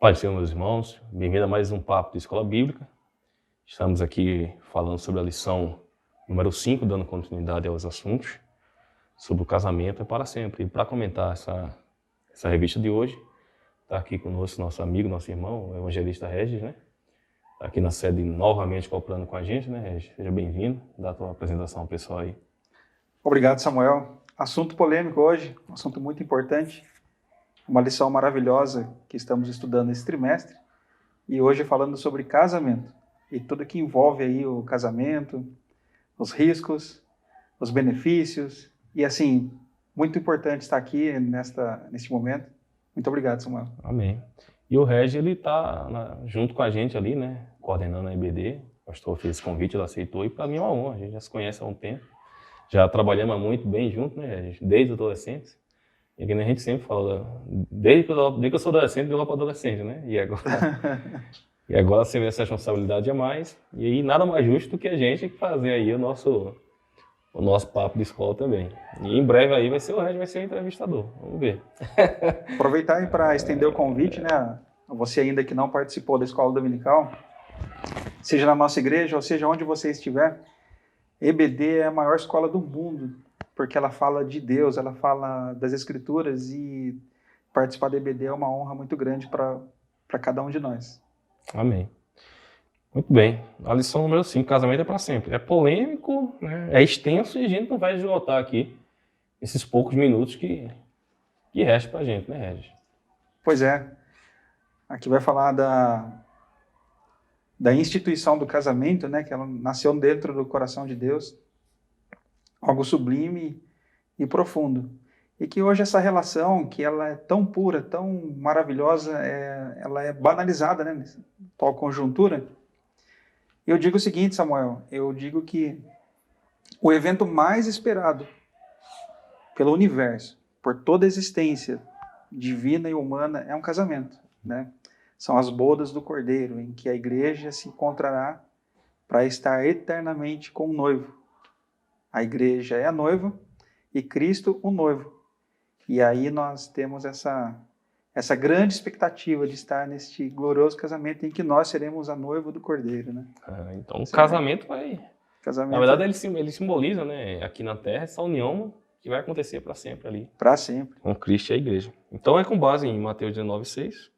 Pai do Senhor, meus irmãos, bem-vindo a mais um Papo de Escola Bíblica. Estamos aqui falando sobre a lição número 5, dando continuidade aos assuntos sobre o casamento é para sempre. E para comentar essa revista de hoje, está aqui conosco nosso amigo, nosso irmão, o evangelista Regis, né? Está aqui na sede novamente cooperando com a gente, né, Regis? Seja bem-vindo, dá a tua apresentação ao pessoal aí. Obrigado, Samuel. Assunto polêmico hoje, um assunto muito importante. Uma lição maravilhosa que estamos estudando esse trimestre. E hoje falando sobre casamento. E tudo que envolve aí o casamento, os riscos, os benefícios. E assim, muito importante estar aqui neste momento. Muito obrigado, Samuel. Amém. E o Regis, ele está junto com a gente ali, né? Coordenando a EBD. O pastor fez esse convite, ele aceitou. E para mim é uma honra, a gente já se conhece há um tempo. Já trabalhamos muito bem junto, né, Regis? Desde a adolescência. E que a gente sempre fala, desde que eu sou adolescente, eu vou para adolescente, né? E agora você vê essa responsabilidade a mais. E aí nada mais justo do que a gente fazer aí o nosso papo de escola também. E em breve aí o Regis vai ser o entrevistador. Vamos ver. Aproveitar para estender o convite, né? Você ainda que não participou da escola dominical, seja na nossa igreja ou seja onde você estiver, EBD é a maior escola do mundo. Porque ela fala de Deus, ela fala das Escrituras e participar da EBD é uma honra muito grande para cada um de nós. Amém. Muito bem. A lição número 5, casamento é para sempre. É polêmico, né? É extenso e a gente não vai esgotar aqui esses poucos minutos que restam para a gente, né, Regis? Pois é. Aqui vai falar da instituição do casamento, né? Que ela nasceu dentro do coração de Deus. Algo sublime e profundo. E que hoje essa relação, que ela é tão pura, tão maravilhosa, ela é banalizada, né, nessa atual conjuntura. Eu digo o seguinte, Samuel, eu digo que o evento mais esperado pelo universo, por toda a existência divina e humana, é um casamento, né? São as bodas do Cordeiro, em que a igreja se encontrará para estar eternamente com o noivo. A igreja é a noiva e Cristo o noivo. E aí nós temos essa grande expectativa de estar neste glorioso casamento em que nós seremos a noiva do Cordeiro, né? Então o casamento vai... Casamento, na verdade ele simboliza, né, aqui na Terra, essa união que vai acontecer para sempre ali. Para sempre. Com Cristo e a igreja. Então é com base em Mateus 19:6.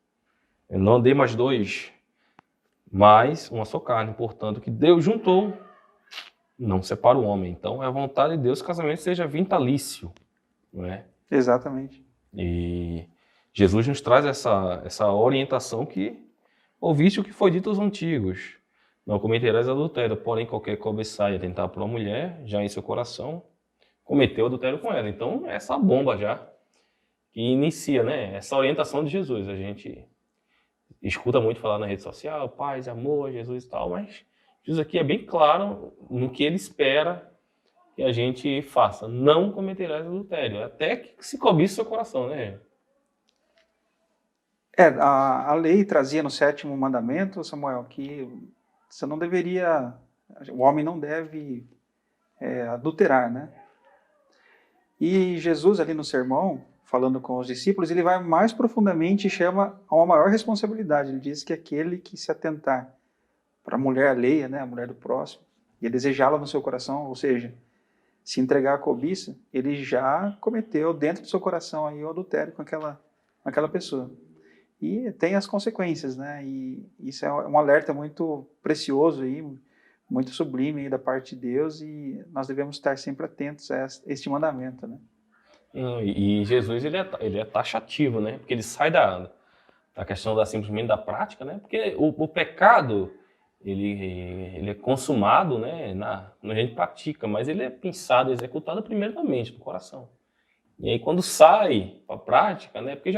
Não dê mais dois, mas uma só carne. Portanto, que Deus juntou, não separa o homem. Então, é a vontade de Deus que o casamento seja vitalício, não é? Exatamente. E Jesus nos traz essa orientação que ouviste o que foi dito aos antigos. Não cometerás adultério, porém qualquer cobiçar e tentar por uma mulher, já em seu coração, cometeu adultério com ela. Então, essa bomba já que inicia, né? Essa orientação de Jesus. A gente escuta muito falar na rede social, paz, amor, Jesus e tal, mas Jesus aqui é bem claro no que ele espera que a gente faça. Não cometerás adultério, até que se cobice seu coração, né? A lei trazia no 7º mandamento, Samuel, que você não deveria, o homem não deve adulterar, né? E Jesus ali no sermão, falando com os discípulos, ele vai mais profundamente e chama a uma maior responsabilidade. Ele diz que aquele que se atentar para a mulher alheia, né, a mulher do próximo, e desejá-la no seu coração, ou seja, se entregar à cobiça, ele já cometeu dentro do seu coração aí o adultério com aquela pessoa. E tem as consequências, né? E isso é um alerta muito precioso aí, muito sublime aí da parte de Deus, e nós devemos estar sempre atentos a este mandamento, né? E Jesus ele é taxativo, né? Porque ele sai da questão simplesmente da prática, né? Porque o pecado ele é consumado, né? Quando a gente pratica, mas ele é pensado, executado primeiro na mente, no coração. E aí quando sai para a prática, né? Porque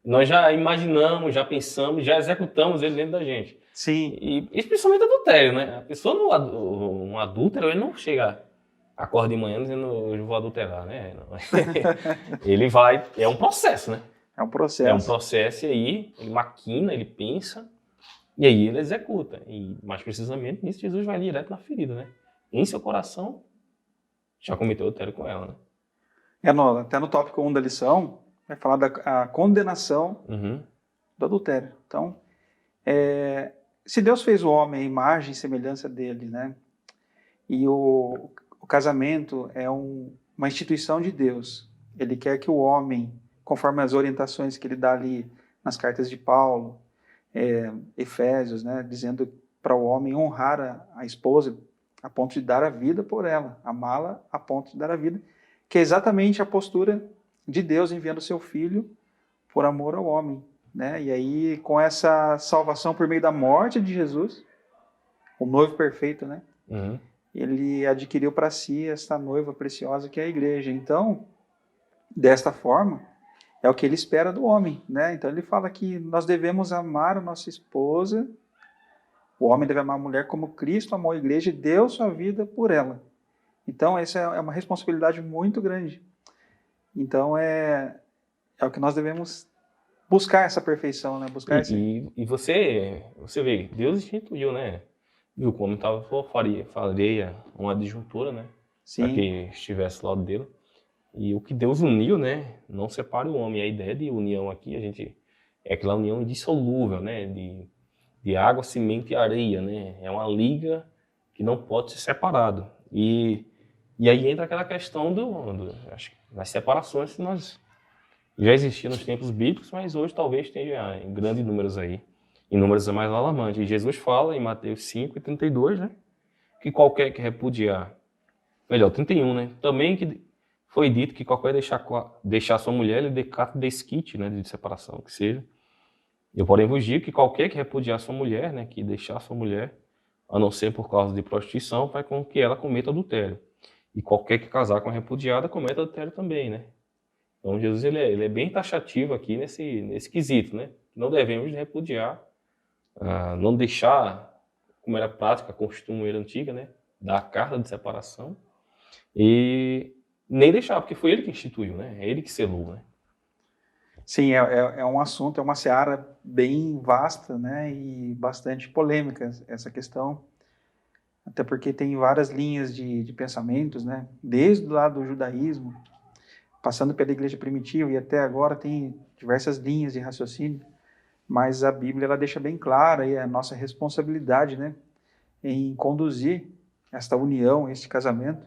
nós já imaginamos, já pensamos, já executamos ele dentro da gente. Sim. E principalmente adultério, né? A pessoa um adúltero, ele não chega, acorda de manhã dizendo eu vou adulterar, né? Ele vai, é um processo, né? É um processo. É um processo e aí ele maquina, ele pensa e aí ele executa. E mais precisamente nisso Jesus vai direto na ferida, né? em seu coração, já cometeu adultério com ela, né? Até no tópico 1 da lição, vai falar da condenação Uhum. do adultério. Então, se Deus fez o homem à imagem e semelhança dele, né? E o casamento é uma instituição de Deus. Ele quer que o homem, conforme as orientações que ele dá ali nas cartas de Paulo, Efésios, né? Dizendo para o homem honrar a esposa a ponto de dar a vida por ela, amá-la a ponto de dar a vida, que é exatamente a postura de Deus enviando seu Filho por amor ao homem, né? E aí, com essa salvação por meio da morte de Jesus, o noivo perfeito, né? Uhum. Ele adquiriu para si essa noiva preciosa que é a igreja. Então, desta forma, é o que ele espera do homem, né? Então, ele fala que nós devemos amar a nossa esposa, o homem deve amar a mulher como Cristo amou a igreja e deu sua vida por ela. Então, essa é uma responsabilidade muito grande. Então, é o que nós devemos buscar essa perfeição, né? Buscar E você vê, Deus instituiu, né? Viu como estava, faria uma disjuntura, né? Para Sim. que estivesse ao lado dele. E o que Deus uniu, né? Não separa o homem. A ideia de união aqui, é aquela união indissolúvel, né? De água, semente e areia, né? É uma liga que não pode ser separado. E aí entra aquela questão acho que das separações que nós já existiam nos tempos bíblicos, mas hoje talvez esteja em grandes números aí, em números mais alarmantes. E Jesus fala em Mateus 5:32, né? Que qualquer que repudiar, melhor, 31, né? Também que foi dito que qualquer deixar sua mulher, ele decata desquite, né? De separação, que seja. Eu, porém, vos digo que qualquer que repudiar sua mulher, né? Que deixar sua mulher, a não ser por causa de prostituição, vai com que ela cometa adultério. E qualquer que casar com a repudiada, cometa adultério também, né? Então, Jesus ele é bem taxativo aqui nesse quesito, né? Não devemos repudiar, não deixar, como era a prática, a costumeira antiga, né? Da carta de separação, e nem deixar, porque foi ele que instituiu, né? É ele que selou, né? Sim, é um assunto, é uma seara bem vasta, né? E bastante polêmica essa questão. Até porque tem várias linhas de pensamentos, né? Desde o lado do judaísmo, passando pela igreja primitiva e até agora tem diversas linhas de raciocínio, mas a Bíblia ela deixa bem clara aí a nossa responsabilidade, né? Em conduzir esta união, este casamento,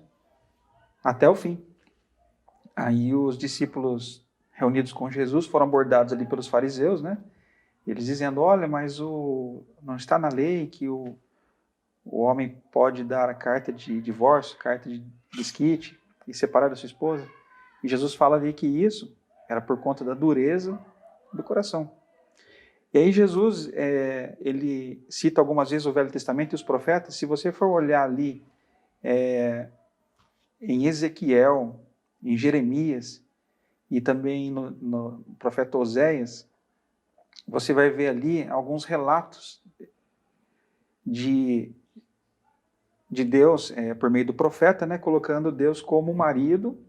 até o fim. Aí os discípulos reunidos com Jesus foram abordados ali pelos fariseus, né? Eles dizendo, olha, mas não está na lei que o homem pode dar a carta de divórcio, carta de desquite e separar da sua esposa. E Jesus fala ali que isso era por conta da dureza do coração. E aí Jesus, ele cita algumas vezes o Velho Testamento e os profetas. Se você for olhar ali em Ezequiel, em Jeremias e também no profeta Oséias, você vai ver ali alguns relatos de Deus, por meio do profeta, né, colocando Deus como marido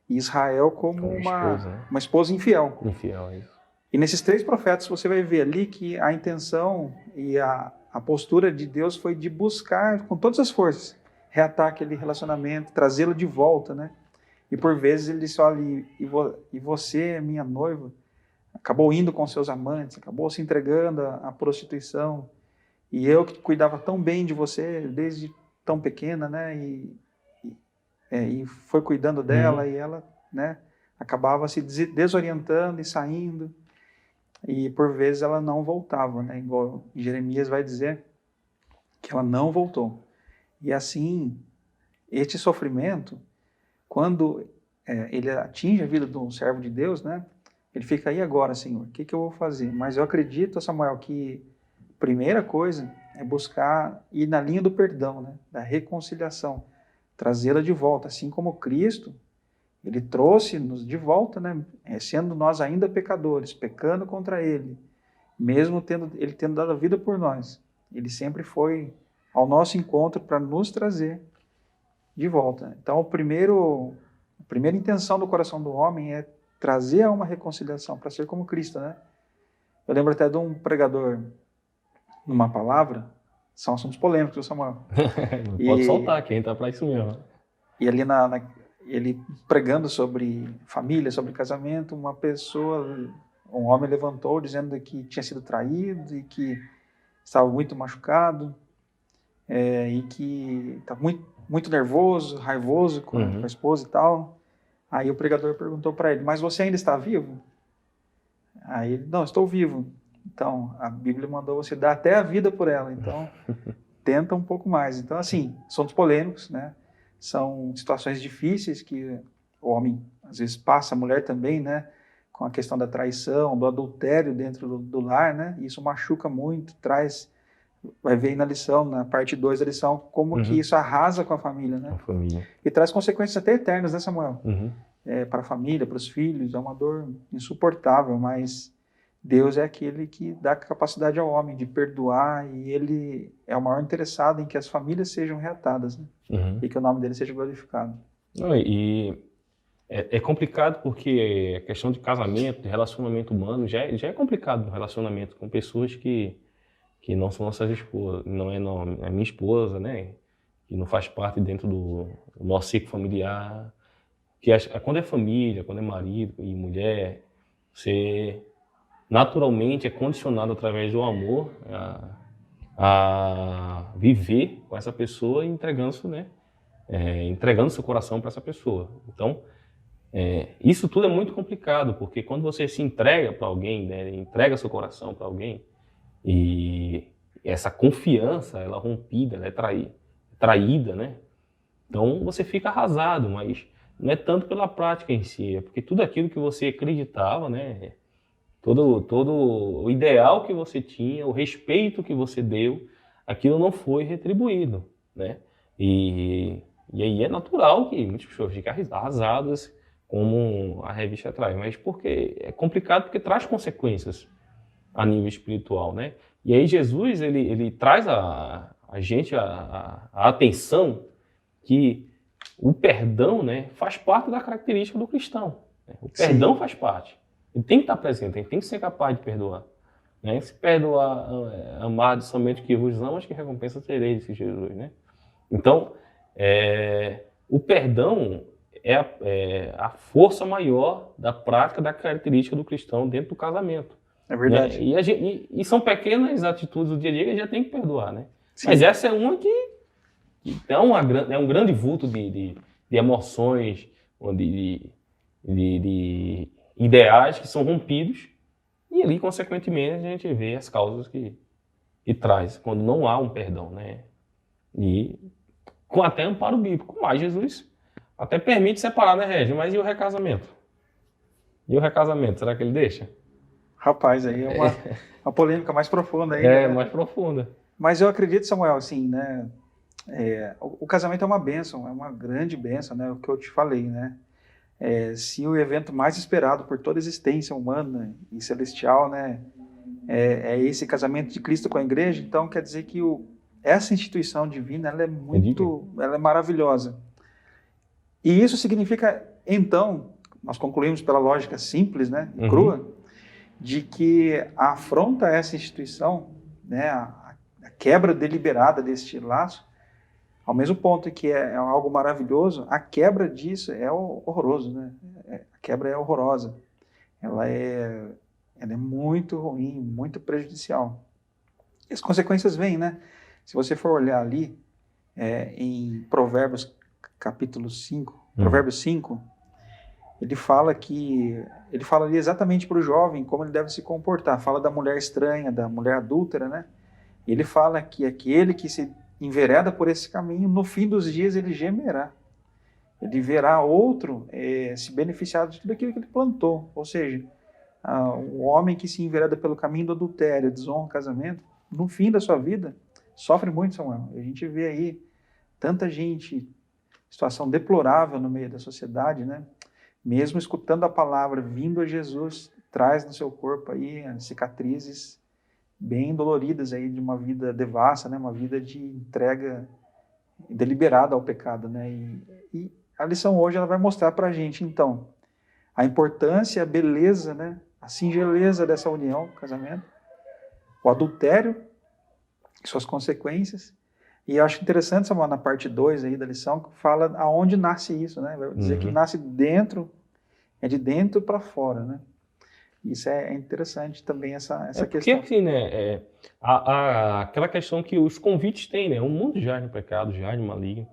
e Israel como uma esposa infiel. Infiel, isso. E nesses 3 profetas você vai ver ali que a intenção e a postura de Deus foi de buscar com todas as forças reatar aquele relacionamento, trazê-lo de volta, né? E por vezes ele disse, olha, e você, minha noiva, acabou indo com seus amantes, acabou se entregando à prostituição, e eu que cuidava tão bem de você desde tão pequena, né? E foi cuidando dela, e ela, né, acabava se desorientando e saindo, e por vezes ela não voltava, né? Igual Jeremias vai dizer que ela não voltou. E assim, este sofrimento, quando ele atinge a vida de um servo de Deus, né? Ele fica aí agora, Senhor, o que eu vou fazer? Mas eu acredito, Samuel, que a primeira coisa é buscar ir na linha do perdão, né? Da reconciliação, trazê-la de volta, assim como Cristo, ele trouxe-nos de volta, né? Sendo nós ainda pecadores, pecando contra ele, mesmo ele tendo dado a vida por nós, ele sempre foi ao nosso encontro para nos trazer de volta. Então, a primeira intenção do coração do homem é trazer a uma reconciliação, para ser como Cristo, né? Eu lembro até de um pregador, numa palavra, São assuntos polêmicos, Samuel. Pode soltar, quem tá para isso mesmo. E ali ele pregando sobre família, sobre casamento, um homem levantou dizendo que tinha sido traído e que estava muito machucado e que estava muito nervoso, raivoso com a esposa e tal. Aí o pregador perguntou para ele, mas você ainda está vivo? Aí ele, não, estou vivo. Então, a Bíblia mandou você dar até a vida por ela. Então, tenta um pouco mais. Então, assim, assuntos polêmicos, né? São situações difíceis que o homem, às vezes, passa, a mulher também, né? Com a questão da traição, do adultério dentro do lar, né? Isso machuca muito, vai ver aí na lição, na parte 2 da lição, como que isso arrasa com a família, né? A família. E traz consequências até eternas, né, Samuel? Para a família, para os filhos, é uma dor insuportável, mas Deus é aquele que dá capacidade ao homem de perdoar e ele é o maior interessado em que as famílias sejam reatadas, né? E que o nome dele seja glorificado. Não, e é complicado porque a questão de casamento, de relacionamento humano, já é complicado um relacionamento com pessoas que não são nossas esposas, não é minha esposa, né? Que não faz parte dentro do nosso ciclo familiar. Quando é família, quando é marido e mulher, você naturalmente é condicionado através do amor a viver com essa pessoa e entregando, né? Entregando seu coração para essa pessoa. Então, isso tudo é muito complicado, porque quando você se entrega para alguém, né? Entrega seu coração para alguém, e essa confiança, ela é rompida, ela é traída, né? Então você fica arrasado, mas não é tanto pela prática em si, é porque tudo aquilo que você acreditava, né? Todo o ideal que você tinha, o respeito que você deu, aquilo não foi retribuído, né? E aí é natural que muitas pessoas fiquem arrasadas, como a revista traz, mas porque é complicado porque traz consequências a nível espiritual, né? E aí Jesus, ele traz a gente a atenção que o perdão, né, faz parte da característica do cristão, né? O perdão faz parte. Ele tem que estar presente, ele tem que ser capaz de perdoar, né? Se perdoar, amar somente o que vos ama, acho que recompensa tereis, disse Jesus, né? Então, o perdão é a força maior da prática da característica do cristão dentro do casamento. É verdade. Né? E são pequenas atitudes do dia a dia que a gente já tem que perdoar, né? Sim. Mas essa é uma que é um grande vulto de emoções, de ideais que são rompidos, e ali, consequentemente, a gente vê as causas que traz, quando não há um perdão, né? E com até amparo bíblico, mas Jesus até permite separar, né, Régio? Mas e o recasamento? E o recasamento, será que ele deixa? Rapaz, aí é uma polêmica mais profunda ainda. É, né? mais profunda. Mas eu acredito, Samuel, assim, né? O casamento é uma bênção, é uma grande bênção, né? O que eu te falei, né? Se o evento mais esperado por toda a existência humana e celestial, né? É esse casamento de Cristo com a igreja, então quer dizer que essa instituição divina, ela é maravilhosa. E isso significa, então, nós concluímos pela lógica simples, né? E crua, de que a afronta a essa instituição, né? A quebra deliberada deste laço, ao mesmo ponto que é algo maravilhoso, a quebra disso é horroroso, né? A quebra é horrorosa. Ela é muito ruim, muito prejudicial. E as consequências vêm, né? Se você for olhar ali, em Provérbios capítulo 5, Provérbios 5, ele fala ali exatamente para o jovem como ele deve se comportar. Fala da mulher estranha, da mulher adúltera, né? E ele fala que aquele que se envereda por esse caminho, no fim dos dias ele gemerá. Ele verá outro se beneficiar de tudo aquilo que ele plantou. Ou seja, o homem que se envereda pelo caminho do adultério, desonra o casamento, no fim da sua vida, sofre muito, Samuel. A gente vê aí tanta gente, situação deplorável no meio da sociedade, né? Mesmo escutando a palavra, vindo a Jesus, traz no seu corpo aí cicatrizes bem doloridas aí de uma vida devassa, né? Uma vida de entrega deliberada ao pecado, né? E a lição hoje ela vai mostrar para a gente, então, a importância, a beleza, né? A singeleza dessa união, casamento, o adultério suas consequências. E eu acho interessante, Samuel, na parte 2 aí da lição, que fala aonde nasce isso, né? Vai dizer que nasce dentro, é de dentro para fora, né? Isso é interessante também, essa Porque questão. assim, né, aquela questão que os convites têm, né, o mundo já de pecado, já de maligno,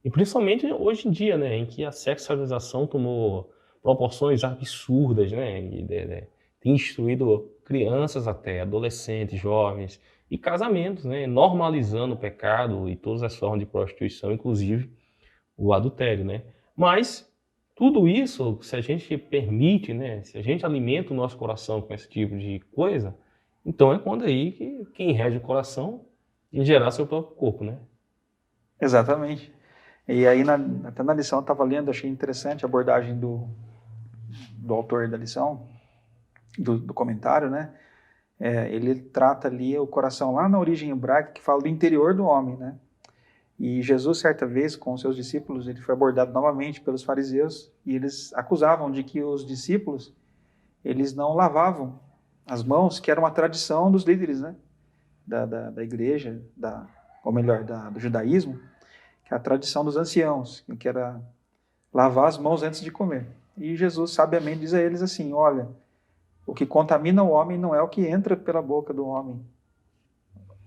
e principalmente hoje em dia, né, em que a sexualização tomou proporções absurdas, né, e tem instruído crianças até, adolescentes, jovens, e casamentos, né, normalizando o pecado e todas as formas de prostituição, inclusive o adultério, né. Mas tudo isso, se a gente permite, né, se a gente alimenta o nosso coração com esse tipo de coisa, então é quando aí que quem rege o coração em gerar seu próprio corpo, né? Exatamente. E aí, até na lição eu estava lendo, achei interessante a abordagem do autor da lição, do comentário, né? Ele trata ali o coração lá na origem hebraica, que fala do interior do homem, né? E Jesus, certa vez, com os seus discípulos, ele foi abordado novamente pelos fariseus, e eles acusavam de que os discípulos, eles não lavavam as mãos, que era uma tradição dos líderes, né? Da igreja, ou melhor, do judaísmo, que é a tradição dos anciãos, que era lavar as mãos antes de comer. E Jesus sabiamente diz a eles assim, olha, o que contamina o homem não é o que entra pela boca do homem,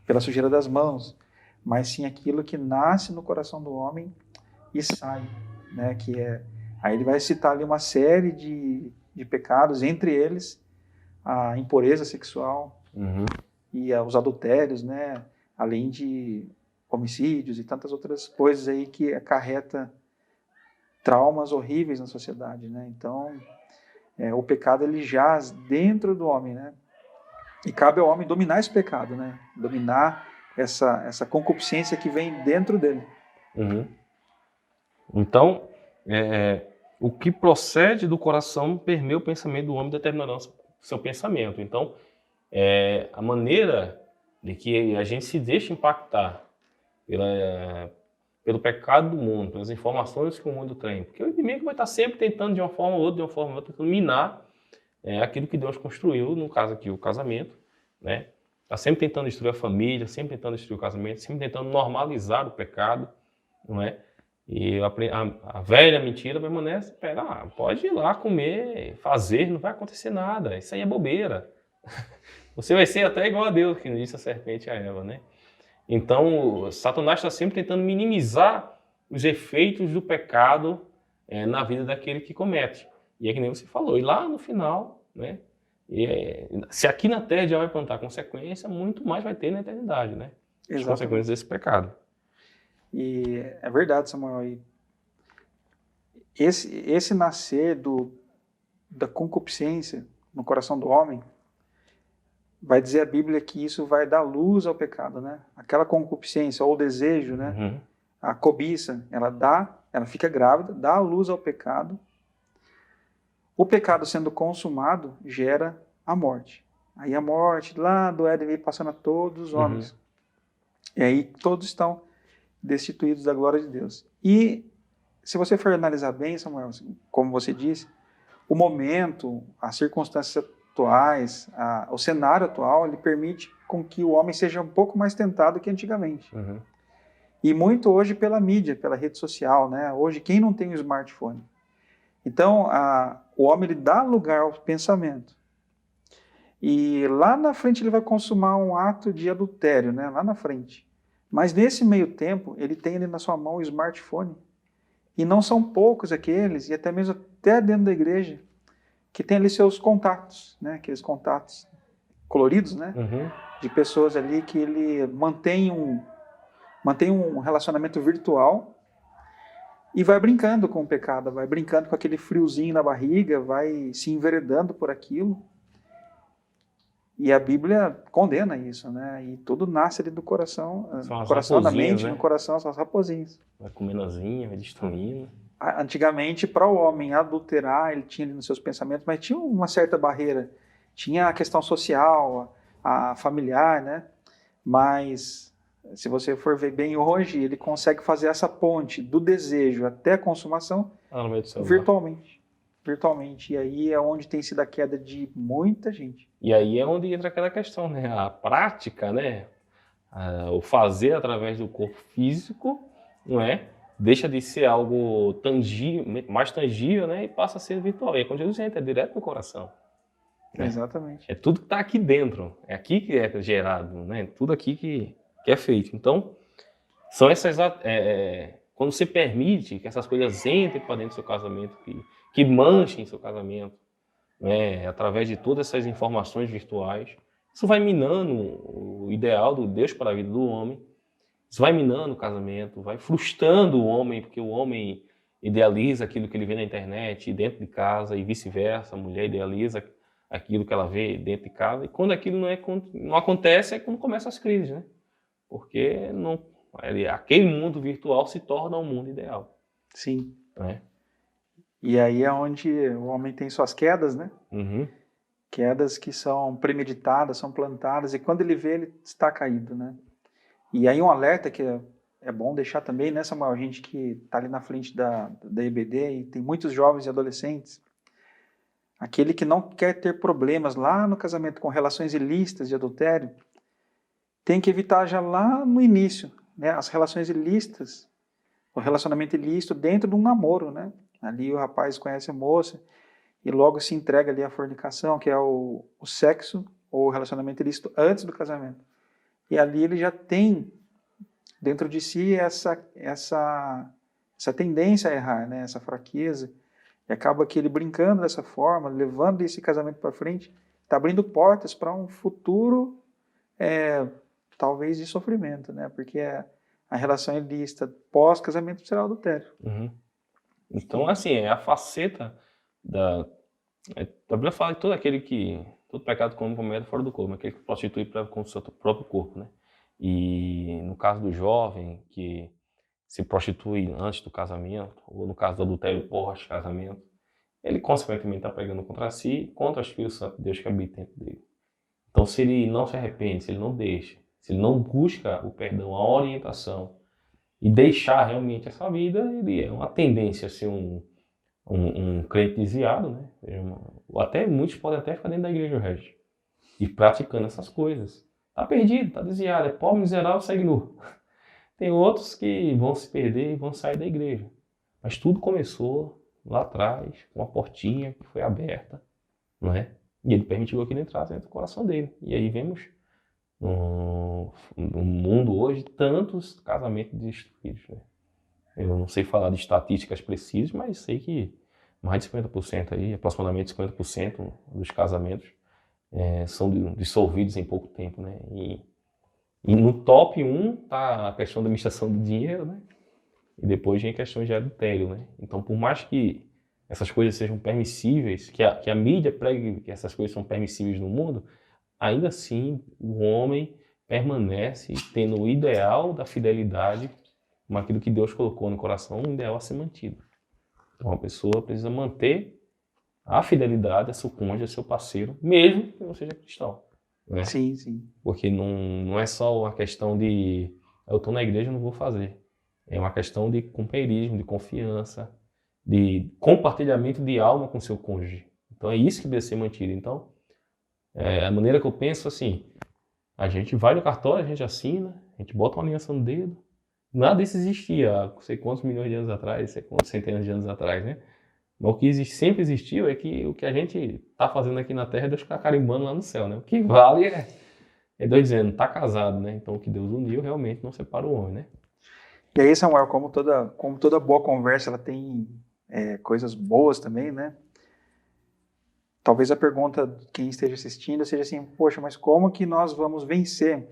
pela sujeira das mãos, mas sim aquilo que nasce no coração do homem e sai, né? Aí ele vai citar ali uma série de pecados, entre eles a impureza sexual e os adultérios, né? Além de homicídios e tantas outras coisas aí que acarreta traumas horríveis na sociedade, né? Então, o pecado ele jaz dentro do homem, né? E cabe ao homem dominar esse pecado, né? Dominar essa concupiscência que vem dentro dele. Então, o que procede do coração permeia o pensamento do homem, determinando seu pensamento. Então, a maneira de que a gente se deixa impactar pelo pecado do mundo, pelas informações que o mundo tem, porque o inimigo vai estar sempre tentando de uma forma ou outra, tentando minar aquilo que Deus construiu, no caso aqui o casamento, né? Está sempre tentando destruir a família, sempre tentando destruir o casamento, sempre tentando normalizar o pecado, não é? E a velha mentira permanece, pode ir lá comer, fazer, não vai acontecer nada, isso aí é bobeira. Você vai ser até igual a Deus, que disse a serpente a Eva, né? Então, Satanás está sempre tentando minimizar os efeitos do pecado na vida daquele que comete. E é que nem você falou, e lá no final, né? Se aqui na Terra já vai plantar consequência, muito mais vai ter na eternidade, né? As consequências desse pecado. E é verdade, Samuel. E esse nascer da concupiscência no coração do homem, vai dizer a Bíblia que isso vai dar luz ao pecado, né? Aquela concupiscência ou o desejo, né? A cobiça, ela fica grávida, dá a luz ao pecado. O pecado sendo consumado gera a morte. Aí a morte lá do Éden vem passando a todos os homens. E aí todos estão destituídos da glória de Deus. E se você for analisar bem, Samuel, como você disse, o momento, as circunstâncias atuais, o cenário atual, ele permite com que o homem seja um pouco mais tentado que antigamente. E muito hoje pela mídia, pela rede social, né? Hoje, quem não tem um smartphone? Então, o homem ele dá lugar ao pensamento. E lá na frente ele vai consumar um ato de adultério, né? Lá na frente. Mas nesse meio tempo, ele tem ali na sua mão o smartphone. E não são poucos aqueles, e até mesmo dentro da igreja, que tem ali seus contatos, né? Aqueles contatos coloridos, né? De pessoas ali que ele mantém um relacionamento virtual e vai brincando com o pecado, vai brincando com aquele friozinho na barriga, vai se enveredando por aquilo. E a Bíblia condena isso, né? E tudo nasce ali do coração, da mente, né? No coração, são as raposinhas. Vai comendo asinha, vai destruindo. Antigamente, para o homem adulterar, ele tinha ali nos seus pensamentos, mas tinha uma certa barreira. Tinha a questão social, a familiar, né? Mas, se você for ver bem hoje, ele consegue fazer essa ponte do desejo até a consumação virtualmente. E aí é onde tem sido a queda de muita gente. E aí é onde entra aquela questão, né? A prática, né? o fazer através do corpo físico, não é? Deixa de ser algo tangível, mais tangível, né? E passa a ser virtual. E é quando Jesus entra, é direto no coração. Né? Exatamente. É tudo que está aqui dentro. É aqui que é gerado, né? Tudo aqui que é feito. Então, são essas... quando você permite que essas coisas entrem para dentro do seu casamento, que manchem seu casamento, né? Através de todas essas informações virtuais, isso vai minando o ideal do Deus para a vida do homem. Isso vai minando o casamento, vai frustrando o homem, porque o homem idealiza aquilo que ele vê na internet, dentro de casa, e vice-versa. A mulher idealiza aquilo que ela vê dentro de casa. E quando aquilo não acontece, é quando começam as crises, né? Porque aquele mundo virtual se torna um mundo ideal. Sim. Né? E aí é onde o homem tem suas quedas, né? Uhum. Quedas que são premeditadas, são plantadas, e quando ele vê, ele está caído, né? E aí um alerta que é bom deixar também, né, Samuel? A gente que está ali na frente da EBD e tem muitos jovens e adolescentes, aquele que não quer ter problemas lá no casamento com relações ilícitas de adultério, tem que evitar já lá no início, né, as relações ilícitas, o relacionamento ilícito dentro de um namoro, né? Ali o rapaz conhece a moça e logo se entrega ali à fornicação, que é o sexo ou o relacionamento ilícito antes do casamento. E ali ele já tem dentro de si essa tendência a errar, né? Essa fraqueza. E acaba que ele brincando dessa forma, levando esse casamento para frente, está abrindo portas para um futuro, talvez, de sofrimento, né? Porque a relação ilícita pós-casamento será o adultério. Uhum. Então, assim, é a faceta a Bíblia fala que todo pecado comete fora do corpo, aquele que prostitui com o seu próprio corpo, né? E no caso do jovem que se prostitui antes do casamento, ou no caso do adultério pós-casamento, ele consequentemente está pregando contra si e contra o Espírito Santo de Deus que habita dentro dele. Então, se ele não se arrepende, se ele não deixa, se ele não busca o perdão, a orientação e deixar realmente essa vida, ele é uma tendência a ser um crente desviado, né? Até muitos podem até ficar dentro da igreja o resto e praticando essas coisas. Tá perdido, tá desviado, é pobre, miserável, segue nu. Tem outros que vão se perder e vão sair da igreja. Mas tudo começou lá atrás, com uma portinha que foi aberta, não é? E ele permitiu que ele entrasse dentro do coração dele. E aí vemos no mundo hoje tantos casamentos destruídos, né? Eu não sei falar de estatísticas precisas, mas sei que mais de 50% aí, aproximadamente 50% dos casamentos são dissolvidos em pouco tempo, né? E no top 1 tá a questão da administração do dinheiro, né? E depois vem a questão de adultério, né? Então, por mais que essas coisas sejam permissíveis, que a mídia pregue que essas coisas são permissíveis no mundo, ainda assim o homem permanece tendo o ideal da fidelidade, como aquilo que Deus colocou no coração, um ideal a ser mantido. Então, a pessoa precisa manter a fidelidade a seu cônjuge, a seu parceiro, mesmo que não seja cristão. Né? Sim, sim. Porque não é só uma questão de eu estou na igreja e não vou fazer. É uma questão de companheirismo, de confiança, de compartilhamento de alma com seu cônjuge. Então é isso que deve ser mantido. Então, a maneira que eu penso assim, a gente vai no cartório, a gente assina, a gente bota uma aliança no dedo. Nada disso existia há não sei quantos milhões de anos atrás, não sei quantos centenas de anos atrás, né? Mas o que sempre existiu é que o que a gente está fazendo aqui na Terra é Deus ficar carimbando lá no céu, né? O que vale é Deus dizendo, está casado, né? Então o que Deus uniu realmente não separa o homem, né? E aí, Samuel, como toda boa conversa, ela tem coisas boas também, né? Talvez a pergunta de quem esteja assistindo seja assim, poxa, mas como que nós vamos vencer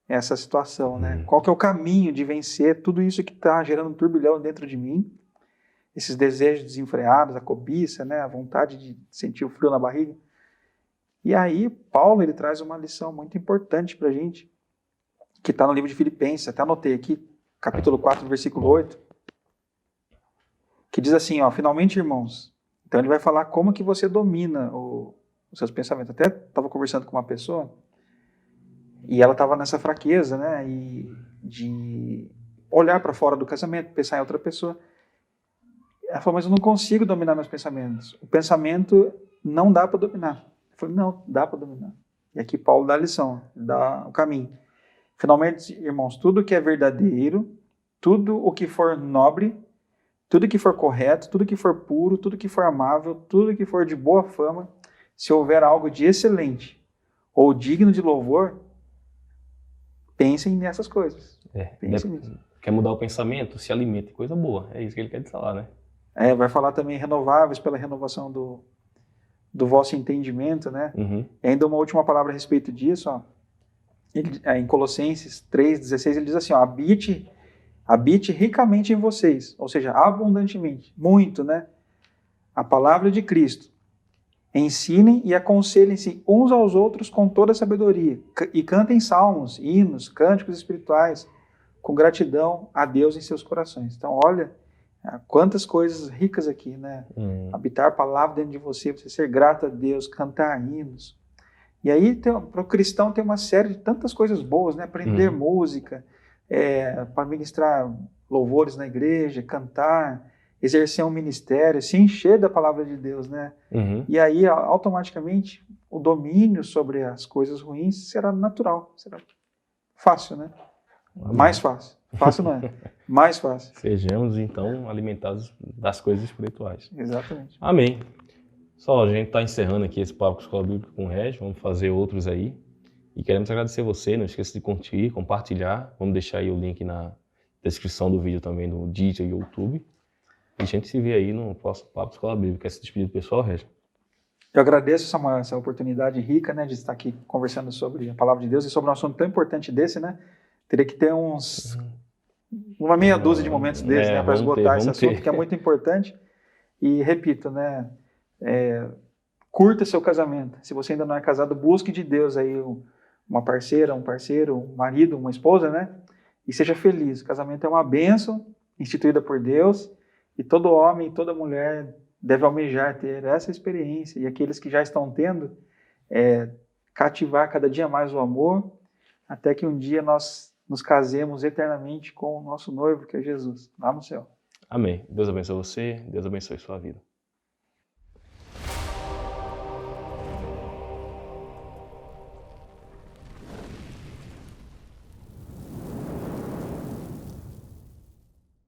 essa situação, né? Qual que é o caminho de vencer tudo isso que está gerando um turbilhão dentro de mim? Esses desejos desenfreados, a cobiça, né? A vontade de sentir o frio na barriga. E aí, Paulo, ele traz uma lição muito importante para a gente, que está no livro de Filipenses, até anotei aqui, capítulo 4, versículo 8, que diz assim, ó, finalmente, irmãos, então ele vai falar como que você domina os seus pensamentos. Até estava conversando com uma pessoa, e ela estava nessa fraqueza, né, e de olhar para fora do casamento, pensar em outra pessoa. Ela falou, mas eu não consigo dominar meus pensamentos. O pensamento não dá para dominar. Eu falei, não, dá para dominar. E aqui Paulo dá a lição, dá o caminho. Finalmente, irmãos, tudo que é verdadeiro, tudo o que for nobre, tudo que for correto, tudo que for puro, tudo que for amável, tudo que for de boa fama, se houver algo de excelente ou digno de louvor, pensem nessas coisas. Pensem nisso. Quer mudar o pensamento? Se alimente, coisa boa. É isso que ele quer falar, né? Vai falar também renováveis pela renovação do vosso entendimento, né? Uhum. E ainda uma última palavra a respeito disso, ó. Em Colossenses 3,16, ele diz assim, ó, habite ricamente em vocês, ou seja, abundantemente, muito, né? A palavra de Cristo. Ensinem e aconselhem-se uns aos outros com toda a sabedoria e cantem salmos, hinos, cânticos espirituais com gratidão a Deus em seus corações. Então, olha quantas coisas ricas aqui, né? Habitar a palavra dentro de você ser grato a Deus, cantar hinos. E aí, para o cristão, tem uma série de tantas coisas boas, né? Aprender música, para ministrar louvores na igreja, cantar, exercer um ministério, se encher da palavra de Deus, né? E aí, automaticamente, o domínio sobre as coisas ruins será natural, será fácil, né? Mais fácil. Fácil não é, mais fácil. Sejamos, então, alimentados das coisas espirituais. Exatamente. Amém. Só, a gente está encerrando aqui esse papo com a Escola Bíblica com o Régio, vamos fazer outros aí. E queremos agradecer você, não esqueça de curtir, compartilhar. Vamos deixar aí o link na descrição do vídeo também no Digio e YouTube. E a gente se vê aí no próximo papo com a Escola Bíblica. Quer se despedir do pessoal, Régio? Eu agradeço, Samuel, essa oportunidade rica, né, de estar aqui conversando sobre a Palavra de Deus e sobre um assunto tão importante desse, né? Teria que ter uma meia dúzia de momentos desses, né, para esgotar esse assunto, que é muito importante. E repito, né, curta seu casamento. Se você ainda não é casado, busque de Deus aí uma parceira, um parceiro, um marido, uma esposa, né? E seja feliz. O casamento é uma bênção instituída por Deus e todo homem e toda mulher deve almejar ter essa experiência. E aqueles que já estão tendo, cativar cada dia mais o amor, até que um dia nós nos casemos eternamente com o nosso noivo, que é Jesus, lá no céu. Amém. Deus abençoe você, Deus abençoe sua vida.